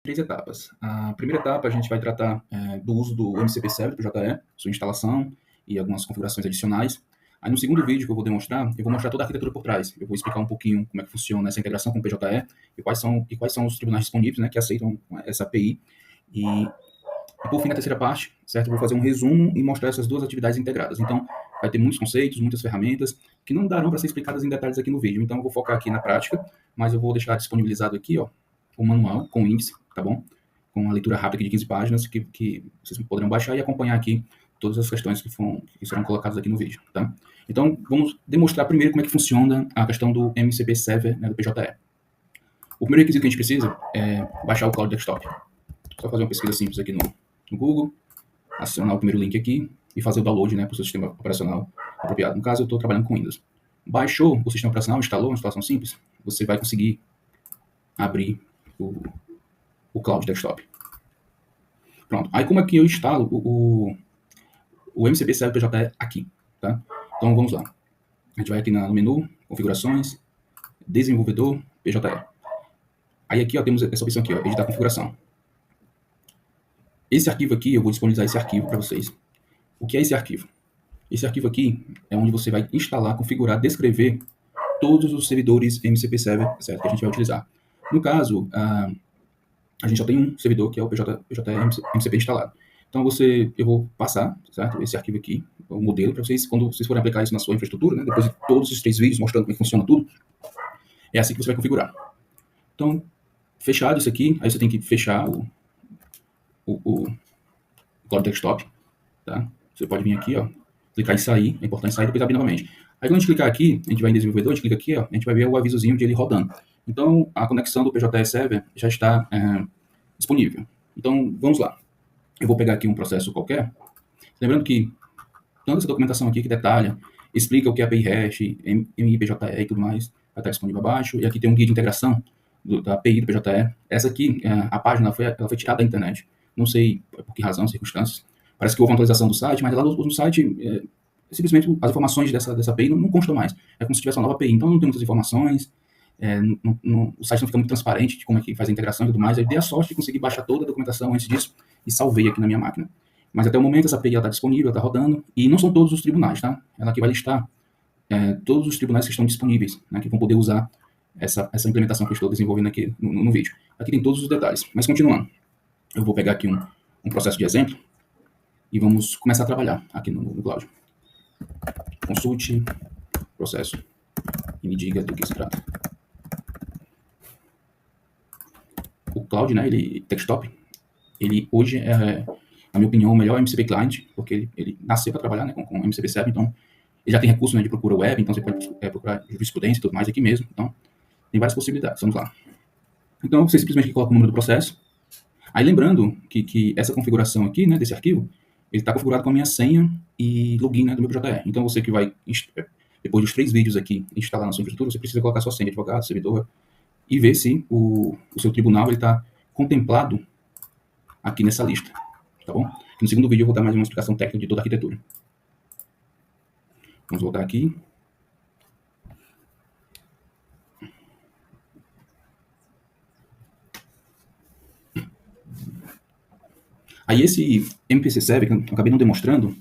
Três etapas. A primeira etapa, a gente vai tratar do uso do MCP Server do JE, sua instalação e algumas configurações adicionais. Aí no segundo vídeo que eu vou demonstrar, eu vou mostrar toda a arquitetura por trás. Eu vou explicar um pouquinho como é que funciona essa integração com o PJE quais são os tribunais disponíveis, né, que aceitam essa API. E por fim, na terceira parte, certo, eu vou fazer um resumo e mostrar essas duas atividades integradas. Então, vai ter muitos conceitos, muitas ferramentas, que não darão para ser explicadas em detalhes aqui no vídeo. Então, eu vou focar aqui na prática, mas eu vou deixar disponibilizado aqui, ó, o manual com índice, tá bom? Com uma leitura rápida de 15 páginas que vocês poderão baixar e acompanhar aqui todas as questões que serão colocadas aqui no vídeo, tá? Então, vamos demonstrar primeiro como é que funciona a questão do MCP Server, né, do PJE. O primeiro requisito que a gente precisa é baixar o Cloud Desktop. Só fazer uma pesquisa simples aqui no Google, acionar o primeiro link aqui e fazer o download, né, para o seu sistema operacional apropriado. No caso, eu estou trabalhando com Windows. Baixou o sistema operacional, instalou uma instalação simples, você vai conseguir abrir o Cloud Desktop. Pronto. Aí como é que eu instalo o MCP Server PJE aqui, tá? Então vamos lá. A gente vai aqui no menu, configurações, desenvolvedor, PJE. Aí aqui ó, temos essa opção aqui, ó, editar configuração. Esse arquivo aqui, eu vou disponibilizar esse arquivo para vocês. O que é esse arquivo? Esse arquivo aqui é onde você vai instalar, configurar, descrever todos os servidores MCP Server, certo, que a gente vai utilizar. No caso, a gente só tem um servidor, que é o PJE MCP instalado. Então, eu vou passar, certo, esse arquivo aqui, o modelo, para vocês, quando vocês forem aplicar isso na sua infraestrutura, né, depois de todos esses 3 vídeos mostrando como é que funciona tudo, é assim que você vai configurar. Então, fechado isso aqui, aí você tem que fechar o Cloud Desktop, tá? Você pode vir aqui, ó, clicar em sair, é importante sair e depois abrir novamente. Aí quando a gente clicar aqui, a gente vai em desenvolvedor, a gente clica aqui, ó, a gente vai ver o avisozinho de ele rodando. Então, a conexão do PJE Server já está disponível. Então, vamos lá. Eu vou pegar aqui um processo qualquer. Lembrando que toda essa documentação aqui que detalha, explica o que é API Hash, MIPJE e tudo mais, vai estar disponível abaixo. E aqui tem um guia de integração da API do PJE. Essa aqui, a página ela foi tirada da internet. Não sei por que razão, circunstâncias. Parece que houve uma atualização do site, mas lá no site, simplesmente as informações dessa API não constam mais. É como se tivesse uma nova API. Então não tem muitas informações, o site não fica muito transparente de como é que faz a integração e tudo mais. Eu dei a sorte de conseguir baixar toda a documentação antes disso e salvei aqui na minha máquina. Mas até o momento essa API está disponível, está rodando, e não são todos os tribunais, tá? Ela aqui vai listar todos os tribunais que estão disponíveis, né, que vão poder usar essa implementação que eu estou desenvolvendo aqui no vídeo. Aqui tem todos os detalhes. Mas continuando, eu vou pegar aqui um processo de exemplo e vamos começar a trabalhar aqui no Cloud. Consulte processo e me diga do que se trata. O Cloud, né, Desktop, ele hoje é, na minha opinião, o melhor MCP Client, porque ele nasceu para trabalhar, né, com MCP Server, então ele já tem recurso, né, de procura web, então você pode procurar jurisprudência e tudo mais aqui mesmo, então tem várias possibilidades. Vamos lá. Então você simplesmente coloca o número do processo. Aí lembrando que essa configuração aqui, né, desse arquivo, ele está configurado com a minha senha e login, né, do meu PJE. Então você que vai, depois dos 3 vídeos aqui, instalar na sua infraestrutura, você precisa colocar sua senha de advogado, servidor, e ver se o seu tribunal está contemplado aqui nessa lista, tá bom? No segundo vídeo eu vou dar mais uma explicação técnica de toda a arquitetura. Vamos voltar aqui. Aí esse MPC Server, que eu acabei não demonstrando,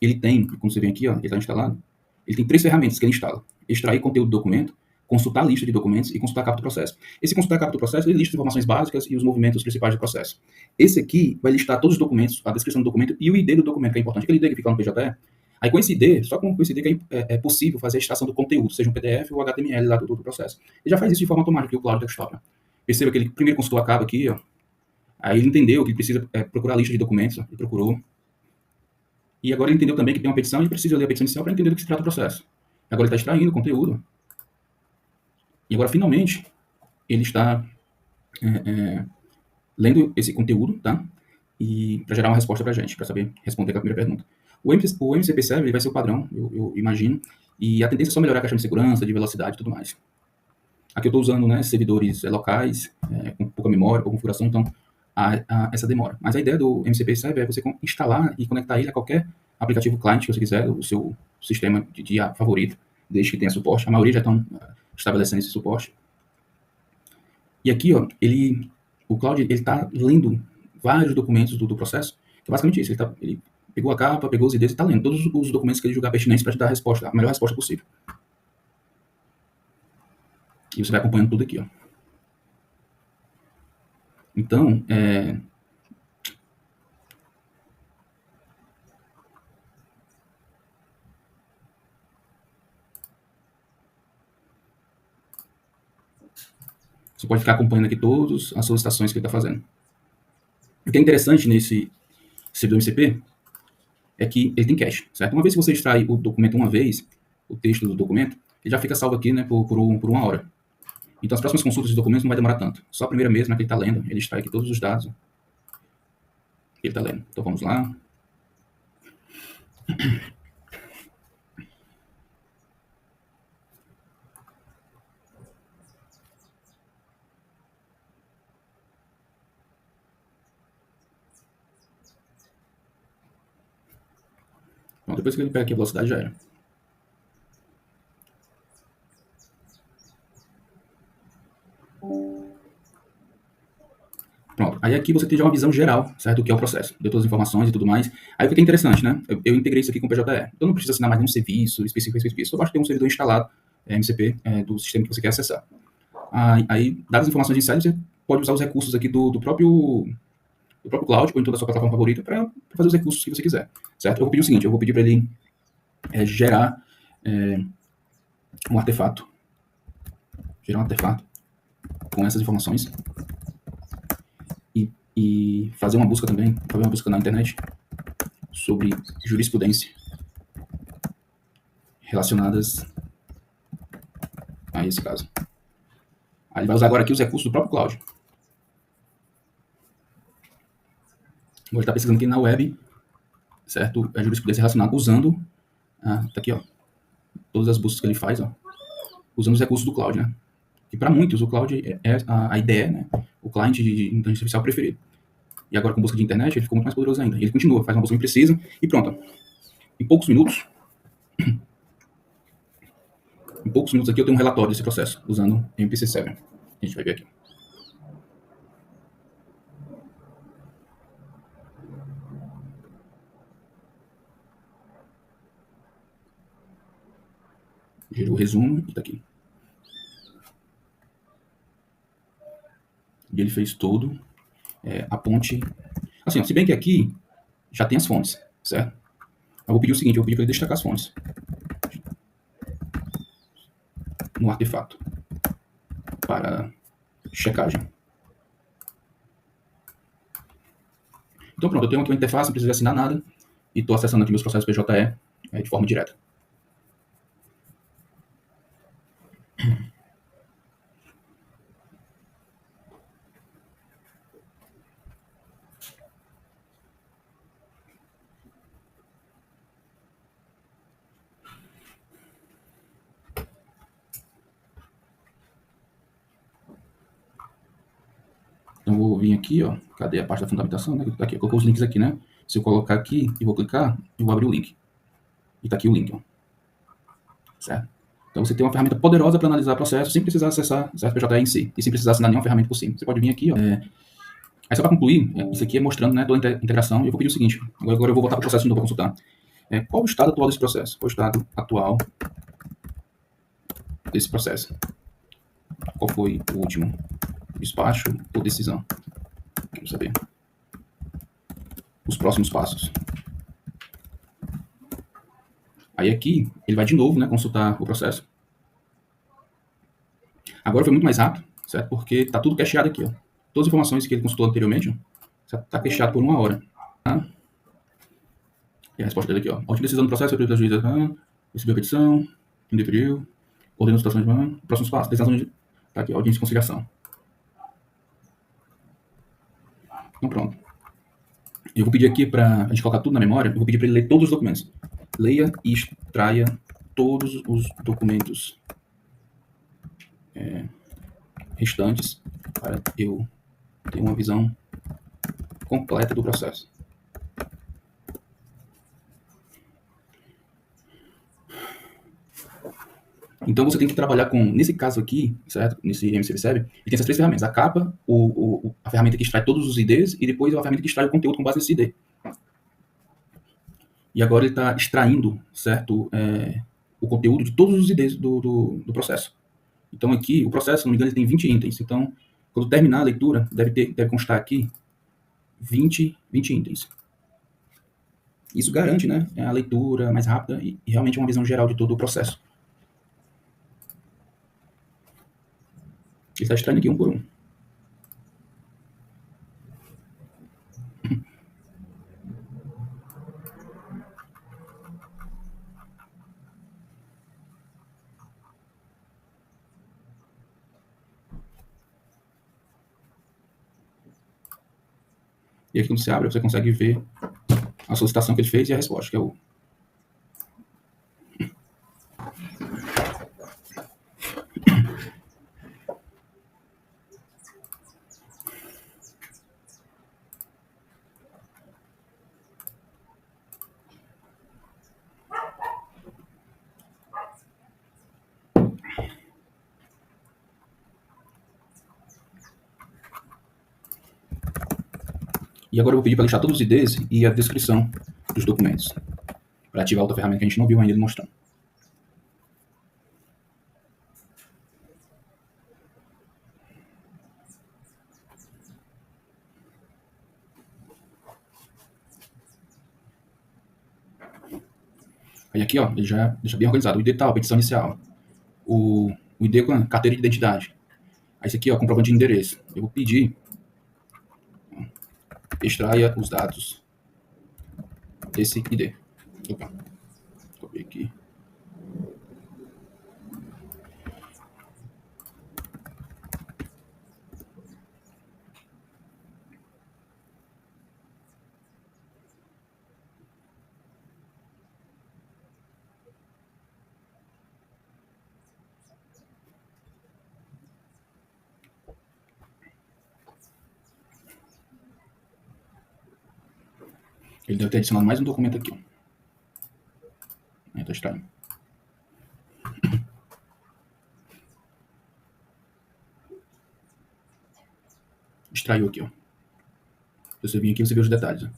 ele tem, como você vê aqui, ó, ele está instalado, ele tem 3 ferramentas que ele instala. Extrair conteúdo do documento, consultar a lista de documentos e consultar a capa do processo. Esse consultar a capa do processo, ele lista as informações básicas e os movimentos principais do processo. Esse aqui vai listar todos os documentos, a descrição do documento e o ID do documento, que é importante. Aquele ID que fica no PJE. Aí com esse ID, só com esse ID que é possível fazer a extração do conteúdo, seja um PDF ou HTML lá do processo. Ele já faz isso de forma automática aqui, o Cloud Desktop. Né? Perceba que ele primeiro consultou a capa aqui, ó. Aí ele entendeu que ele precisa procurar a lista de documentos, ó. Ele procurou. E agora ele entendeu também que tem uma petição e precisa ler a petição inicial para entender do que se trata o processo. Agora ele está extraindo o conteúdo. E agora, finalmente, ele está lendo esse conteúdo, tá? E para gerar uma resposta para a gente, para saber responder a primeira pergunta. O MCP Server vai ser o padrão, eu imagino, e a tendência é só melhorar a questão de segurança, de velocidade e tudo mais. Aqui eu estou usando, né, servidores locais, com pouca memória, pouca configuração, então há essa demora. Mas a ideia do MCP Server é você instalar e conectar ele a qualquer aplicativo client que você quiser, o seu sistema de favorito, desde que tenha suporte. A maioria já estão estabelecendo esse suporte. E aqui, ó, ele O Cloud, ele está lendo vários documentos do processo, que é basicamente isso. Ele pegou a capa, pegou os IDs e está lendo todos os documentos que ele julgar pertinentes para te dar a resposta, a melhor resposta possível. E você vai acompanhando tudo aqui, ó. Então, você pode ficar acompanhando aqui todas as solicitações que ele está fazendo. O que é interessante nesse servidor MCP é que ele tem cache, certo? Uma vez que você extrai o documento uma vez, o texto do documento, ele já fica salvo aqui, né, por uma hora. Então, as próximas consultas de documentos não vai demorar tanto. Só a primeira mesmo é que ele está lendo, ele extrai aqui todos os dados que ele está lendo. Então, vamos lá. Então, depois que ele pega aqui a velocidade, já era. Pronto. Aí aqui você tem já uma visão geral, certo? Do que é o processo. Deu todas as informações e tudo mais. Aí o que é interessante, né? Eu integrei isso aqui com o PJE. Então não precisa assinar mais nenhum serviço específico. Só basta ter um servidor instalado, MCP, do sistema que você quer acessar. Aí, dadas as informações iniciais, você pode usar os recursos aqui do próprio Cloud, ou então da sua plataforma favorita, para fazer os recursos que você quiser, certo? Eu vou pedir o seguinte, eu vou pedir para ele gerar um artefato. Gerar um artefato com essas informações. E fazer uma busca também, fazer uma busca na internet sobre jurisprudência relacionadas a esse caso. Aí ele vai usar agora aqui os recursos do próprio Cloud. Vou estar pesquisando aqui na web, certo? A jurisprudência relacionada usando, tá aqui, ó, todas as buscas que ele faz, ó, usando os recursos do Cloud, né? E para muitos o Cloud é a ideia, né? O cliente de inteligência artificial preferido. E agora com busca de internet ele ficou muito mais poderoso ainda. Ele continua, faz uma busca precisa e pronto. Em poucos minutos aqui eu tenho um relatório desse processo, usando MPC7. A gente vai ver aqui. Gerou o resumo e tá aqui. E ele fez todo a ponte. Assim, ó, se bem que aqui já tem as fontes, certo? Eu vou pedir o seguinte, eu vou pedir para ele destacar as fontes no artefato para checagem. Então pronto, eu tenho aqui uma interface, não preciso assinar nada e estou acessando aqui meus processos PJE de forma direta. Então eu vou vir aqui, ó, cadê a parte da fundamentação, né? Tá aqui, eu coloquei os links aqui, né? Se eu colocar aqui e vou clicar, eu vou abrir o link. E tá aqui o link, ó. Certo? Então você tem uma ferramenta poderosa para analisar processos sem precisar acessar o PJE em si, e sem precisar assinar nenhuma ferramenta por cima. Você pode vir aqui, ó. Aí só para concluir, isso aqui é mostrando, né, toda a integração. E eu vou pedir o seguinte, agora eu vou voltar para o processo de novo para consultar. Qual o estado atual desse processo? Qual o estado atual desse processo? Qual foi o último despacho ou decisão? Quero saber. Os próximos passos. Aí aqui, ele vai de novo, né, consultar o processo. Agora foi muito mais rápido, certo? Porque está tudo cacheado aqui, ó. Todas as informações que ele consultou anteriormente, ó, está cacheado por uma hora. Tá? E a resposta dele aqui, ó. A última decisão do processo foi da juíza, recebeu a petição, indeferiu, ordenou a situação de próximos passos, decisão de... Tá aqui, audiência de conciliação. Então pronto. Eu vou pedir aqui para a gente colocar tudo na memória, eu vou pedir para ele ler todos os documentos. Leia e extraia todos os documentos restantes para eu ter uma visão completa do processo. Então você tem que trabalhar com, nesse caso aqui, certo? Nesse MCP Server, ele tem essas três ferramentas: a capa, a ferramenta que extrai todos os IDs e depois a ferramenta que extrai o conteúdo com base nesse ID. E agora ele está extraindo, certo? O conteúdo de todos os IDs do processo. Então aqui, o processo, se não me engano, ele tem 20 itens. Então, quando terminar a leitura, deve constar aqui 20 itens. Isso garante, né, a leitura mais rápida e realmente uma visão geral de todo o processo. Ele está extraindo aqui um por um. E aqui quando você abre, você consegue ver a solicitação que ele fez e a resposta, que é o... E agora eu vou pedir para listar todos os IDs e a descrição dos documentos, para ativar outra ferramenta que a gente não viu ainda ele mostrando. Aí aqui, ó, ele já deixa bem organizado. O ID tal, petição inicial. O ID com a carteira de identidade. Aí esse aqui, ó, comprovante de endereço. Eu vou pedir, extraia os dados desse ID. Opa, copiei aqui. Ele deve ter adicionado mais um documento aqui, ó. Tá estranho. Extraiu aqui, ó. Se você vir aqui, você vê os detalhes, ó.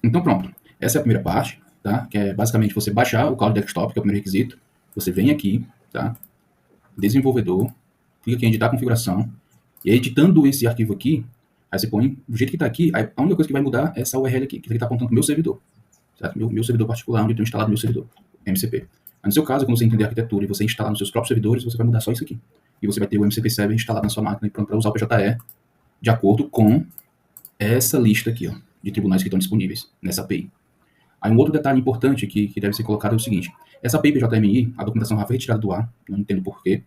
Então pronto. Essa é a primeira parte, tá? Que é basicamente você baixar o Cloud Desktop, que é o primeiro requisito. Você vem aqui, tá? Desenvolvedor, clica aqui em editar configuração, e editando esse arquivo aqui, aí você põe do jeito que está aqui, aí a única coisa que vai mudar é essa URL aqui, que está apontando para o meu servidor, certo? Meu servidor particular, onde eu tenho instalado meu servidor, MCP. Mas no seu caso, quando você entender a arquitetura e você instalar nos seus próprios servidores, você vai mudar só isso aqui. E você vai ter o MCP Server instalado na sua máquina e pronto para usar o PJE de acordo com essa lista aqui, ó, de tribunais que estão disponíveis nessa API. Aí um outro detalhe importante que deve ser colocado é o seguinte: essa API PJMI, a documentação já foi retirada do ar, não entendo porquê.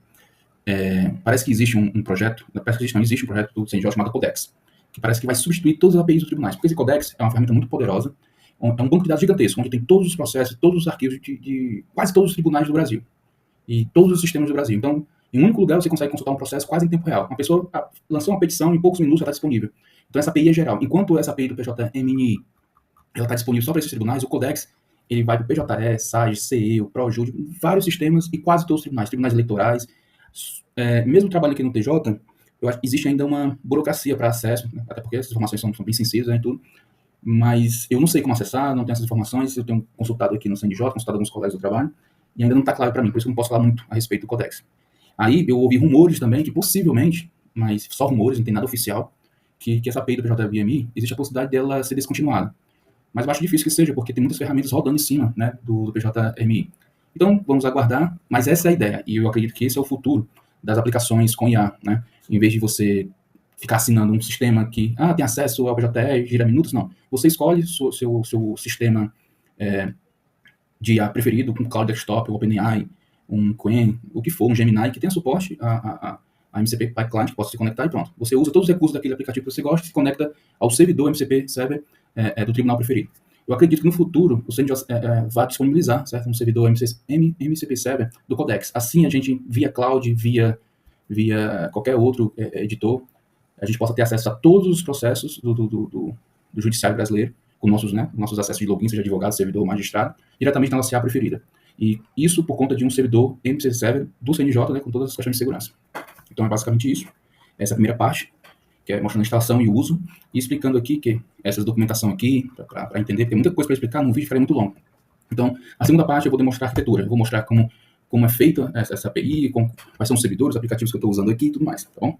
Parece que existe um projeto, parece que existe um projeto do CNJ chamado Codex, que parece que vai substituir todas as APIs dos tribunais, porque esse Codex é uma ferramenta muito poderosa, é um banco de dados gigantesco, onde tem todos os processos, todos os arquivos de quase todos os tribunais do Brasil, e todos os sistemas do Brasil. Então, em um único lugar você consegue consultar um processo quase em tempo real. Uma pessoa lançou uma petição, em poucos minutos já está disponível. Então essa API é geral. Enquanto essa API do PJMI ela está disponível só para esses tribunais, o Codex ele vai para o PJE, SAGE, CE, o ProJude, vários sistemas e quase todos os tribunais eleitorais. Mesmo trabalho aqui no TJ, eu acho que existe ainda uma burocracia para acesso, né? Até porque essas informações são bem sensíveis, né, e tudo. Mas eu não sei como acessar, não tenho essas informações. Eu tenho consultado aqui no CNJ, consultado alguns colegas do trabalho, e ainda não está claro para mim, por isso que eu não posso falar muito a respeito do Codex. Aí eu ouvi rumores também que possivelmente, mas só rumores, não tem nada oficial, que essa API do PJVMI, existe a possibilidade dela ser descontinuada. Mas eu acho difícil que seja, porque tem muitas ferramentas rodando em cima, né, do PJMI. Então, vamos aguardar, mas essa é a ideia, e eu acredito que esse é o futuro das aplicações com IA, né? Em vez de você ficar assinando um sistema que, tem acesso ao PJE, gira minutos, não. Você escolhe seu sistema de IA preferido, um Cloud Desktop, um OpenAI, um Qwen, o que for, um Gemini, que tenha suporte a MCP Pipeline, que possa se conectar e pronto. Você usa todos os recursos daquele aplicativo que você gosta e se conecta ao servidor MCP Server do tribunal preferido. Eu acredito que no futuro o CNJ vai disponibilizar, certo, um servidor MCP Server do Codex. Assim a gente, via cloud, via qualquer outro editor, a gente possa ter acesso a todos os processos do do Judiciário Brasileiro, com nossos acessos de login, seja advogado, servidor, magistrado, diretamente na nossa CA preferida. E isso por conta de um servidor MCP7 do CNJ, né, com todas as questões de segurança. Então é basicamente isso, essa é a primeira parte, que é mostrando a instalação e o uso, e explicando aqui que essa documentação aqui, para entender, porque tem muita coisa para explicar, num vídeo ficaria muito longo. Então, a segunda parte eu vou demonstrar a arquitetura, eu vou mostrar como é feita essa API, quais são os servidores, os aplicativos que eu estou usando aqui e tudo mais, tá bom?